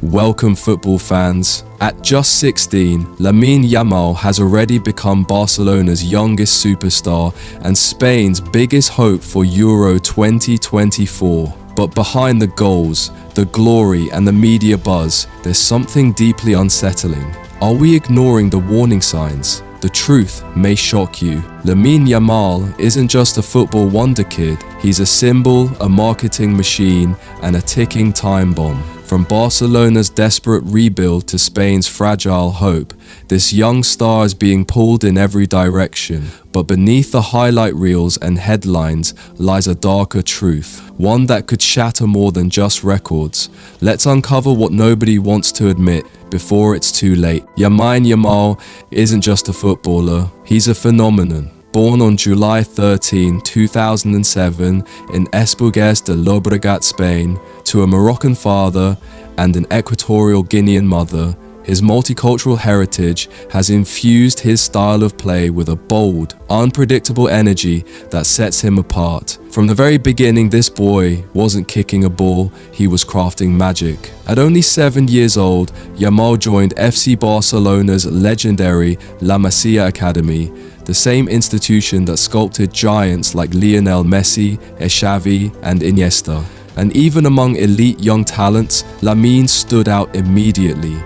Welcome football fans. At just 16, Lamine Yamal has already become Barcelona's youngest superstar and Spain's biggest hope for Euro 2024. But behind the goals, the glory and the media buzz, there's something deeply unsettling. Are we ignoring the warning signs? The truth may shock you. Lamine Yamal isn't just a football wonder kid, he's a symbol, a marketing machine, and a ticking time bomb. From Barcelona's desperate rebuild to Spain's fragile hope, this young star is being pulled in every direction. But beneath the highlight reels and headlines lies a darker truth, one that could shatter more than just records. Let's uncover what nobody wants to admit before it's too late. Lamine Yamal isn't just a footballer, he's a phenomenon. Born on July 13, 2007 in Esplugues de Llobregat, Spain, to a Moroccan father and an Equatorial Guinean mother, his multicultural heritage has infused his style of play with a bold, unpredictable energy that sets him apart. From the very beginning, this boy wasn't kicking a ball, he was crafting magic. At only 7 years old, Yamal joined FC Barcelona's legendary La Masia Academy, the same institution that sculpted giants like Lionel Messi, Xavi, and Iniesta. And even among elite young talents, Lamine stood out immediately.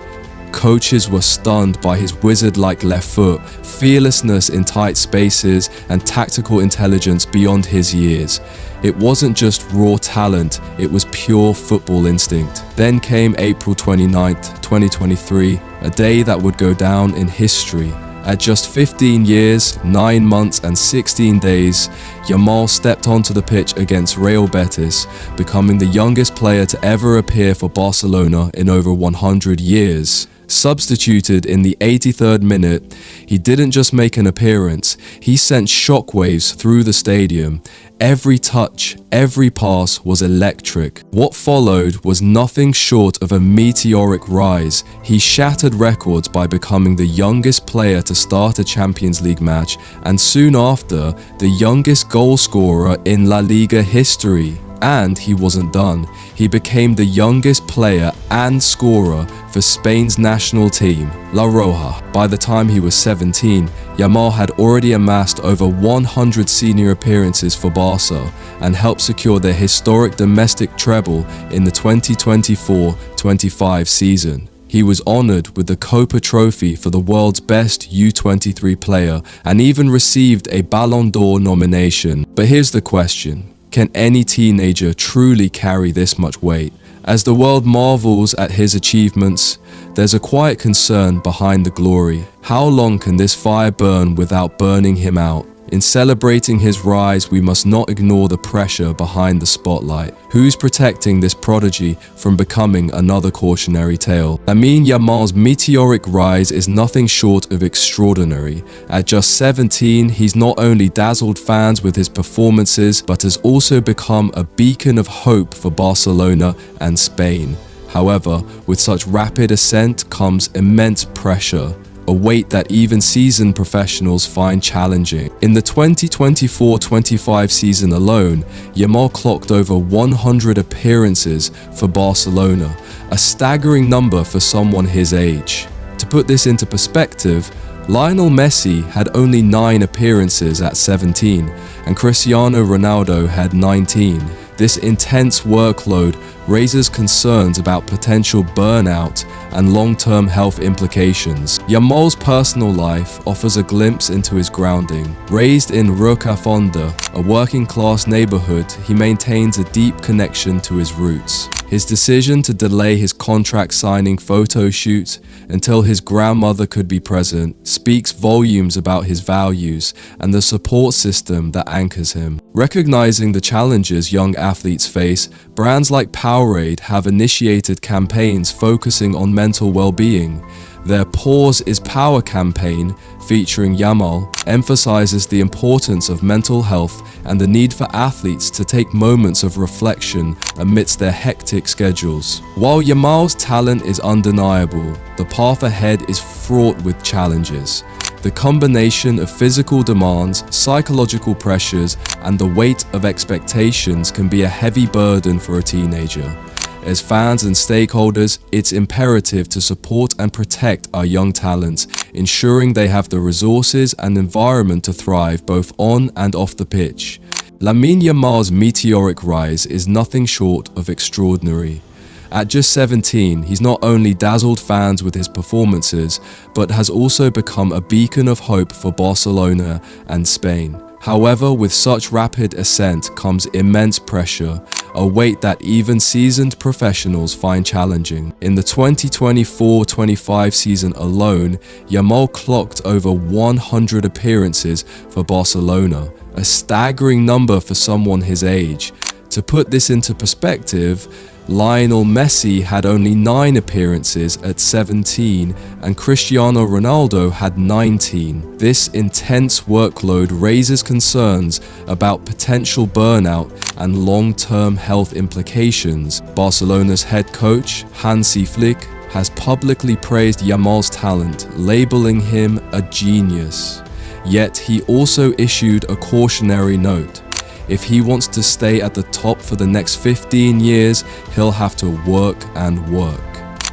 Coaches were stunned by his wizard-like left foot, fearlessness in tight spaces, and tactical intelligence beyond his years. It wasn't just raw talent, it was pure football instinct. Then came April 29th, 2023, a day that would go down in history. At just 15 years, 9 months and 16 days, Yamal stepped onto the pitch against Real Betis, becoming the youngest player to ever appear for Barcelona in over 100 years. Substituted in the 83rd minute, he didn't just make an appearance, he sent shockwaves through the stadium. Every touch, every pass was electric. What followed was nothing short of a meteoric rise. He shattered records by becoming the youngest player to start a Champions League match and soon after, the youngest goal scorer in La Liga history. And he wasn't done. He became the youngest player and scorer for Spain's national team, La Roja. By the time he was 17, Yamal had already amassed over 100 senior appearances for Barca and helped secure their historic domestic treble in the 2024-25 season. He was honored with the Copa Trophy for the world's best U23 player and even received a Ballon d'Or nomination. But here's the question. Can any teenager truly carry this much weight? As the world marvels at his achievements, there's a quiet concern behind the glory. How long can this fire burn without burning him out? In celebrating his rise, we must not ignore the pressure behind the spotlight. Who's protecting this prodigy from becoming another cautionary tale? Lamine Yamal's meteoric rise is nothing short of extraordinary. At just 17, he's not only dazzled fans with his performances, but has also become a beacon of hope for Barcelona and Spain. However, with such rapid ascent comes immense pressure, a weight that even seasoned professionals find challenging. In the 2024-25 season alone, Yamal clocked over 100 appearances for Barcelona, a staggering number for someone his age. To put this into perspective, Lionel Messi had only 9 appearances at 17, and Cristiano Ronaldo had 19. This intense workload raises concerns about potential burnout and long-term health implications. Yamal's personal life offers a glimpse into his grounding. Raised in Rocafonda, a working-class neighborhood, he maintains a deep connection to his roots. His decision to delay his contract signing photo shoot until his grandmother could be present speaks volumes about his values and the support system that anchors him. Recognizing the challenges young athletes face, brands like Powerade have initiated campaigns focusing on mental well-being. Their Pause is Power campaign, featuring Yamal, emphasizes the importance of mental health and the need for athletes to take moments of reflection amidst their hectic schedules. While Yamal's talent is undeniable, the path ahead is fraught with challenges. The combination of physical demands, psychological pressures, and the weight of expectations can be a heavy burden for a teenager. As fans and stakeholders, it's imperative to support and protect our young talents, ensuring they have the resources and environment to thrive both on and off the pitch. Lamine Yamal's meteoric rise is nothing short of extraordinary. At just 17, he's not only dazzled fans with his performances, but has also become a beacon of hope for Barcelona and Spain. However, with such rapid ascent comes immense pressure, a weight that even seasoned professionals find challenging. In the 2024-25 season alone, Yamal clocked over 100 appearances for Barcelona, a staggering number for someone his age. To put this into perspective, Lionel Messi had only 9 appearances at 17 and Cristiano Ronaldo had 19. This intense workload raises concerns about potential burnout and long-term health implications. Barcelona's head coach, Hansi Flick, has publicly praised Yamal's talent, labeling him a genius. Yet he also issued a cautionary note. If he wants to stay at the top for the next 15 years, he'll have to work and work.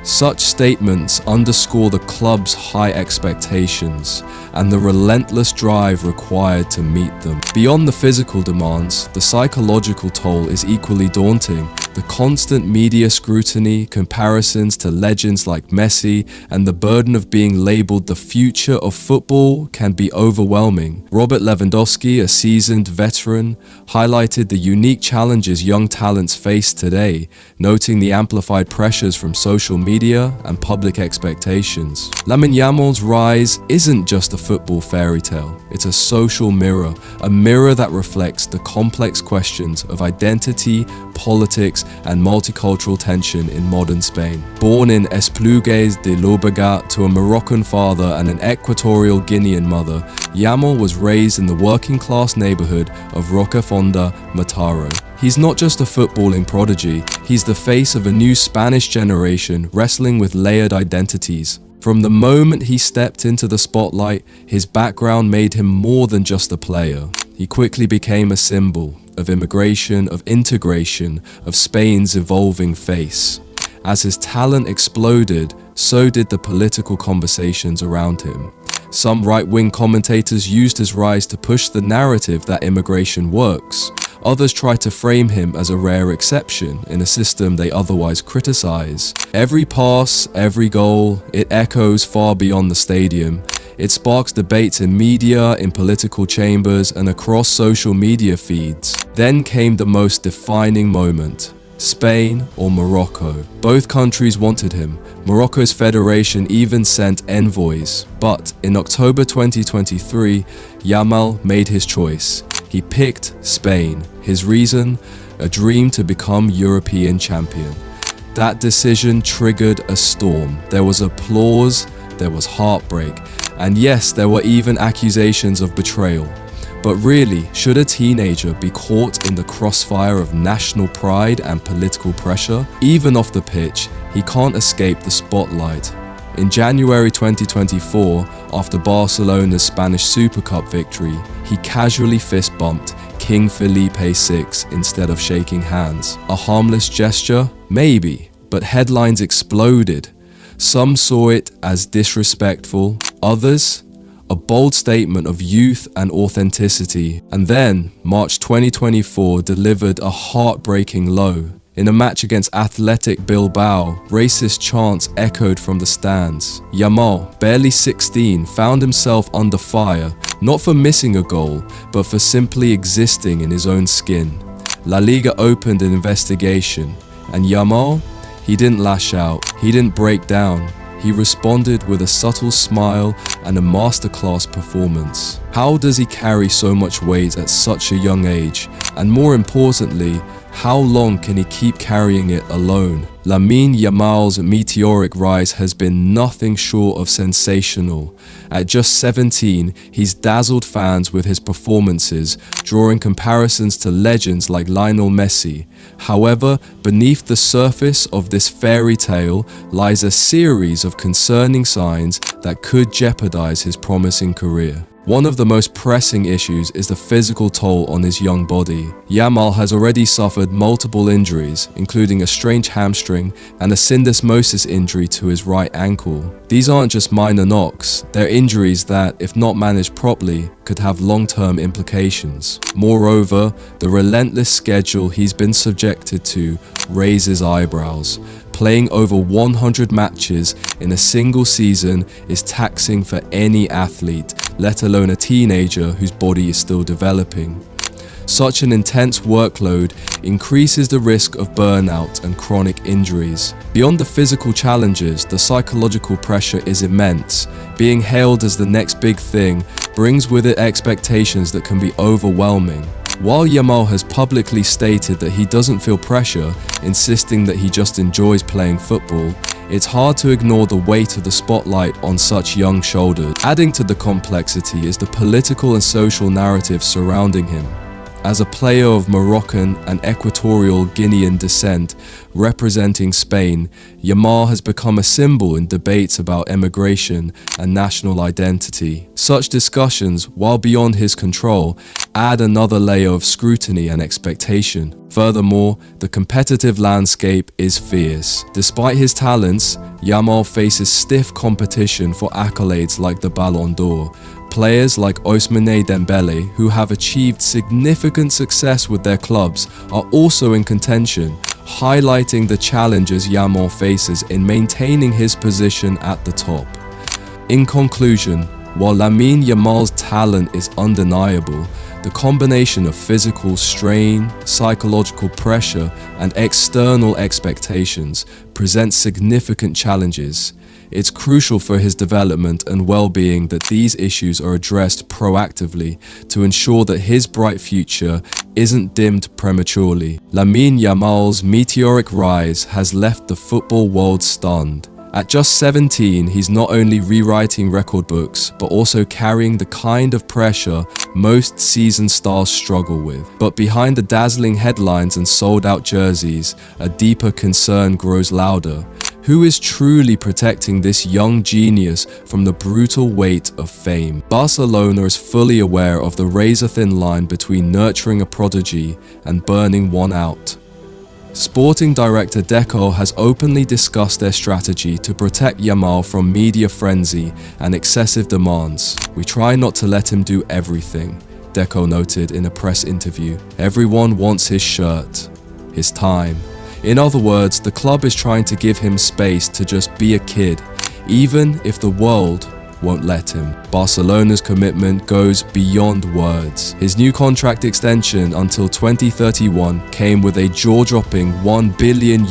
Such statements underscore the club's high expectations and the relentless drive required to meet them. Beyond the physical demands, the psychological toll is equally daunting. The constant media scrutiny, comparisons to legends like Messi, and the burden of being labeled the future of football can be overwhelming. Robert Lewandowski, a seasoned veteran, highlighted the unique challenges young talents face today, noting the amplified pressures from social media and public expectations. Lamine Yamal's rise isn't just a football fairy tale, it's a social mirror, a mirror that reflects the complex questions of identity, politics, and multicultural tension in modern Spain. Born in Esplugues de Llobregat to a Moroccan father and an Equatorial Guinean mother, Yamal was raised in the working-class neighborhood of Rocafonda, Mataró. He's not just a footballing prodigy, he's the face of a new Spanish generation wrestling with layered identities. From the moment he stepped into the spotlight, his background made him more than just a player. He quickly became a symbol of immigration, of integration, of Spain's evolving face. As his talent exploded, so did the political conversations around him. Some right-wing commentators used his rise to push the narrative that immigration works. Others try to frame him as a rare exception in a system they otherwise criticize. Every pass, every goal, it echoes far beyond the stadium. It sparks debates in media, in political chambers, and across social media feeds. Then came the most defining moment. Spain or Morocco. Both countries wanted him. Morocco's federation even sent envoys. But in October 2023, Yamal made his choice. He picked Spain. His reason? A dream to become European champion. That decision triggered a storm. There was applause, there was heartbreak, and yes, there were even accusations of betrayal. But really, should a teenager be caught in the crossfire of national pride and political pressure? Even off the pitch, he can't escape the spotlight. In January 2024, after Barcelona's Spanish Super Cup victory, he casually fist-bumped King Felipe VI instead of shaking hands. A harmless gesture? Maybe, but headlines exploded. Some saw it as disrespectful, others, a bold statement of youth and authenticity. And then, March 2024 delivered a heartbreaking low. In a match against Athletic Bilbao, racist chants echoed from the stands. Yamal, barely 16, found himself under fire, not for missing a goal, but for simply existing in his own skin. La Liga opened an investigation, and Yamal, he didn't lash out, he didn't break down. He responded with a subtle smile and a masterclass performance. How does he carry so much weight at such a young age? And more importantly, how long can he keep carrying it alone? Lamine Yamal's meteoric rise has been nothing short of sensational. At just 17, he's dazzled fans with his performances, drawing comparisons to legends like Lionel Messi. However, beneath the surface of this fairy tale lies a series of concerning signs that could jeopardize his promising career. One of the most pressing issues is the physical toll on his young body. Yamal has already suffered multiple injuries, including a strained hamstring and a syndesmosis injury to his right ankle. These aren't just minor knocks, they're injuries that, if not managed properly, could have long-term implications. Moreover, the relentless schedule he's been subjected to raises eyebrows. Playing over 100 matches in a single season is taxing for any athlete, let alone a teenager whose body is still developing. Such an intense workload increases the risk of burnout and chronic injuries. Beyond the physical challenges, the psychological pressure is immense. Being hailed as the next big thing brings with it expectations that can be overwhelming. While Yamal has publicly stated that he doesn't feel pressure, insisting that he just enjoys playing football, it's hard to ignore the weight of the spotlight on such young shoulders. Adding to the complexity is the political and social narrative surrounding him. As a player of Moroccan and Equatorial Guinean descent representing Spain, Yamal has become a symbol in debates about emigration and national identity. Such discussions, while beyond his control, add another layer of scrutiny and expectation. Furthermore, the competitive landscape is fierce. Despite his talents, Yamal faces stiff competition for accolades like the Ballon d'Or. Players like Ousmane Dembele, who have achieved significant success with their clubs, are also in contention, highlighting the challenges Yamal faces in maintaining his position at the top. In conclusion, while Lamine Yamal's talent is undeniable, the combination of physical strain, psychological pressure, and external expectations presents significant challenges. It's crucial for his development and well-being that these issues are addressed proactively to ensure that his bright future isn't dimmed prematurely. Lamine Yamal's meteoric rise has left the football world stunned. At just 17, he's not only rewriting record books, but also carrying the kind of pressure most seasoned stars struggle with. But behind the dazzling headlines and sold-out jerseys, a deeper concern grows louder. Who is truly protecting this young genius from the brutal weight of fame? Barcelona is fully aware of the razor-thin line between nurturing a prodigy and burning one out. Sporting director Deco has openly discussed their strategy to protect Yamal from media frenzy and excessive demands. "We try not to let him do everything," Deco noted in a press interview. "Everyone wants his shirt, his time." In other words, the club is trying to give him space to just be a kid, even if the world won't let him. Barcelona's commitment goes beyond words. His new contract extension until 2031 came with a jaw-dropping €1 billion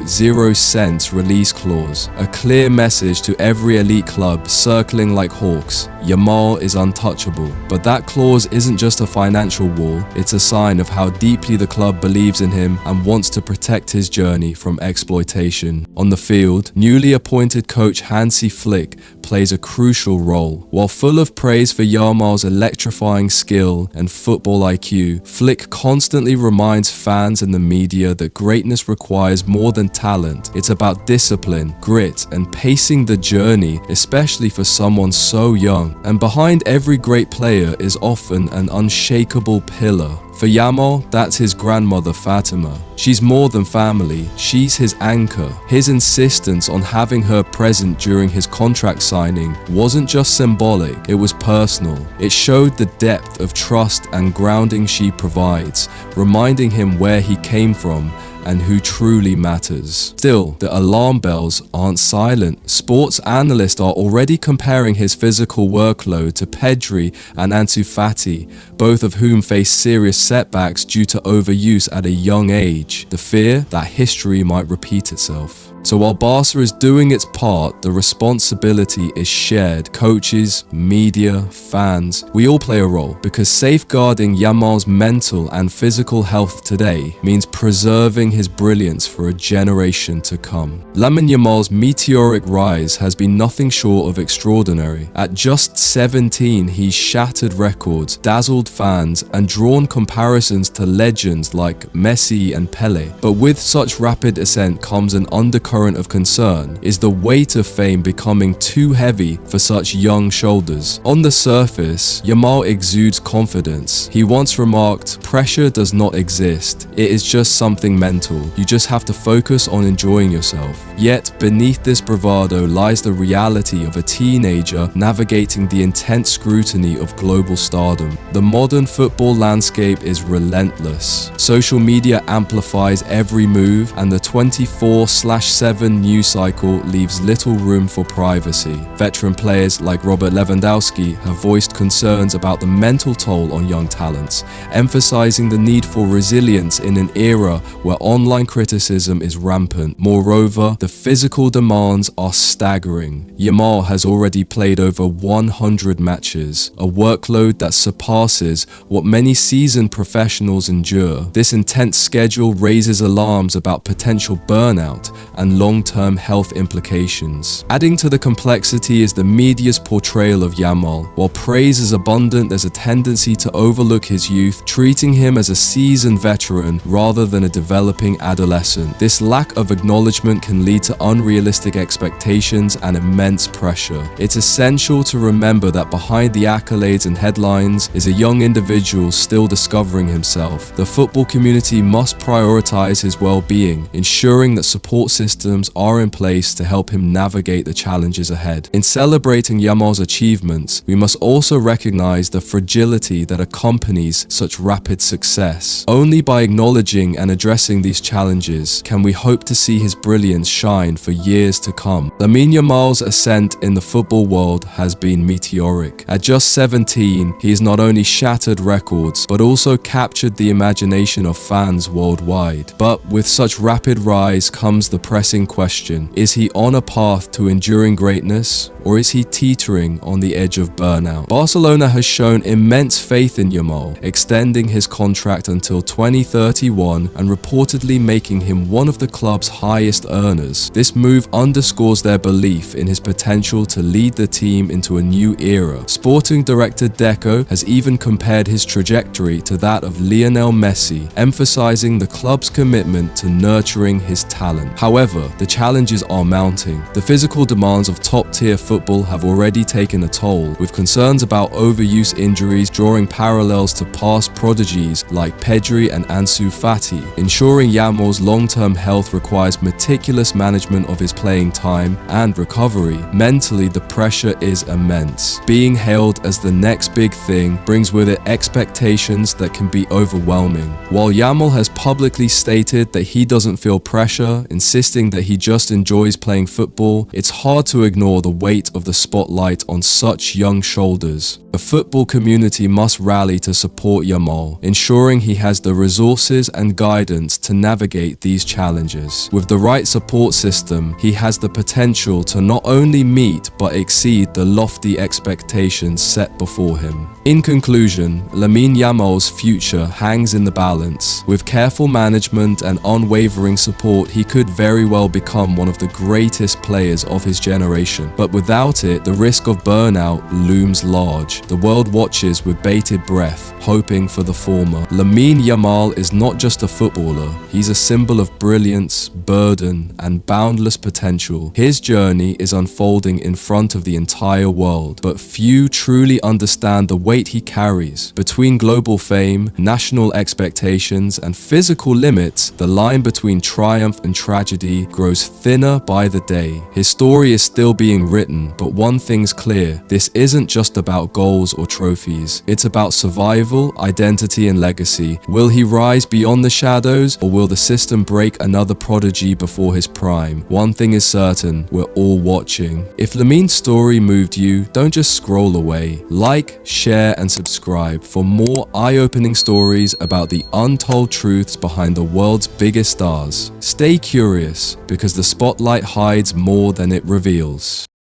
0 cents release clause, a clear message to every elite club circling like hawks. Yamal is untouchable. But that clause isn't just a financial wall, it's a sign of how deeply the club believes in him and wants to protect his journey from exploitation. On the field, newly appointed coach Hansi Flick plays a crucial role. While full of praise for Yamal's electrifying skill and football IQ, Flick constantly reminds fans and the media that greatness requires more than talent. It's about discipline, grit, and pacing the journey, especially for someone so young. And behind every great player is often an unshakable pillar. For Yamal, that's his grandmother Fatima. She's more than family, she's his anchor. His insistence on having her present during his contract signing wasn't just symbolic, it was personal. It showed the depth of trust and grounding she provides, reminding him where he came from and who truly matters. Still, the alarm bells aren't silent. Sports analysts are already comparing his physical workload to Pedri and Ansu Fati, both of whom face serious setbacks due to overuse at a young age. The fear that history might repeat itself. So while Barca is doing its part, the responsibility is shared. Coaches, media, fans, we all play a role, because safeguarding Yamal's mental and physical health today means preserving his brilliance for a generation to come. Lamine Yamal's meteoric rise has been nothing short of extraordinary. At just 17, he's shattered records, dazzled fans, and drawn comparisons to legends like Messi and Pele. But with such rapid ascent comes an undercurrent undercurrent of concern is the weight of fame becoming too heavy for such young shoulders. On the surface, Yamal exudes confidence. He once remarked, "Pressure does not exist. It is just something mental. You just have to focus on enjoying yourself." Yet, beneath this bravado lies the reality of a teenager navigating the intense scrutiny of global stardom. The modern football landscape is relentless. Social media amplifies every move, and the 24/7 news cycle leaves little room for privacy. Veteran players like Robert Lewandowski have voiced concerns about the mental toll on young talents, emphasizing the need for resilience in an era where online criticism is rampant. Moreover, the physical demands are staggering. Yamal has already played over 100 matches, a workload that surpasses what many seasoned professionals endure. This intense schedule raises alarms about potential burnout and long-term health implications. Adding to the complexity is the media's portrayal of Yamal. While praise is abundant, there's a tendency to overlook his youth, treating him as a seasoned veteran rather than a developing adolescent. This lack of acknowledgement can lead to unrealistic expectations and immense pressure. It's essential to remember that behind the accolades and headlines is a young individual still discovering himself. The football community must prioritize his well-being, ensuring that support systems are in place to help him navigate the challenges ahead. In celebrating Yamal's achievements, we must also recognize the fragility that accompanies such rapid success. Only by acknowledging and addressing these challenges can we hope to see his brilliance shine for years to come. Lamine Yamal's ascent in the football world has been meteoric. At just 17, he has not only shattered records, but also captured the imagination of fans worldwide. But with such rapid rise comes the pressing question: is he on a path to enduring greatness, or is he teetering on the edge of burnout? Barcelona has shown immense faith in Yamal, extending his contract until 2031 and reportedly making him one of the club's highest earners. This move underscores their belief in his potential to lead the team into a new era. Sporting director Deco has even compared his trajectory to that of Lionel Messi, emphasizing the club's commitment to nurturing his talent. However, the challenges are mounting. The physical demands of top-tier football have already taken a toll, with concerns about overuse injuries drawing parallels to past prodigies like Pedri and Ansu Fati. Ensuring Yamal's long-term health requires meticulous management of his playing time and recovery. Mentally, the pressure is immense. Being hailed as the next big thing brings with it expectations that can be overwhelming. While Yamal has publicly stated that he doesn't feel pressure, insisting that he just enjoys playing football, it's hard to ignore the weight of the spotlight on such young shoulders. The football community must rally to support Yamal, ensuring he has the resources and guidance to navigate these challenges. With the right support system, he has the potential to not only meet but exceed the lofty expectations set before him. In conclusion, Lamine Yamal's future hangs in the balance. With careful management and unwavering support, he could very well become one of the greatest players of his generation. But without it, the risk of burnout looms large. The world watches with bated breath, hoping for the former. Lamine Yamal is not just a footballer. He's a symbol of brilliance, burden, and boundless potential. His journey is unfolding in front of the entire world, but few truly understand the weight he carries. Between global fame, national expectations, and physical limits, the line between triumph and tragedy grows thinner by the day. His story is still being written, but one thing's clear: this isn't just about goals or trophies. It's about survival, identity, and legacy. Will he rise beyond the shadows, or will the system break another prodigy before his prime? One thing is certain: we're all watching. If Lamine's story moved you, don't just scroll away. Like, share, and subscribe for more eye-opening stories about the untold truths behind the world's biggest stars. Stay curious, because the spotlight hides more than it reveals.